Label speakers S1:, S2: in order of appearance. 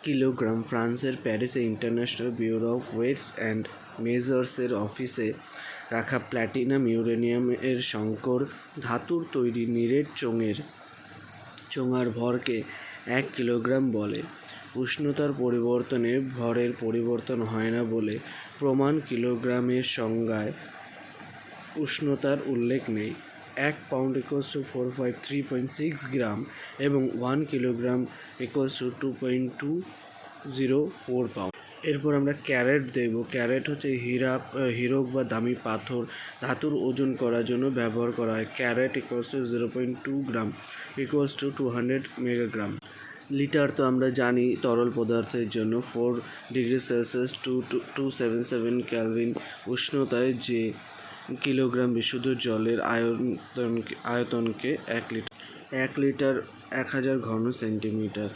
S1: Kilogram. ফ্রান্সের প্যারিসে international bureau of weights and মেজার্সের অফিসে রাখা প্ল্যাটিনাম ইউরেনিয়াম এর সংকর ধাতুর তৈরি নিরেট চোঙার ভরকে 1 কিলোগ্রাম বলে। উষ্ণতার পরিবর্তনে ভরের পরিবর্তন হয় না বলে প্রমাণ কিলোগ্রামের সংজ্ঞায় উষ্ণতার উল্লেখ নেই। 1 পাউন্ড = 453.6 গ্রাম এবং 1 কিলোগ্রাম = 2.204 পাউন্ড। এরপর আমরা ক্যারেট দেখব। ক্যারেট হচ্ছে হীরক বা দামি পাথর ধাতুর ওজন করার জন্য ব্যবহার করা হয়। ক্যারেট = 0.2 গ্রাম = 200 মেগাগ্রাম। লিটার তো আমরা জানি তরল পদার্থের জন্য 4 ডিগ্রি সেলসিয়াস 277 কেলভিন উষ্ণতায় যে কিলোগ্রাম বিশুদ্ধ জলের আয়তনকে 1 লিটার 1000 ঘন সেন্টিমিটার।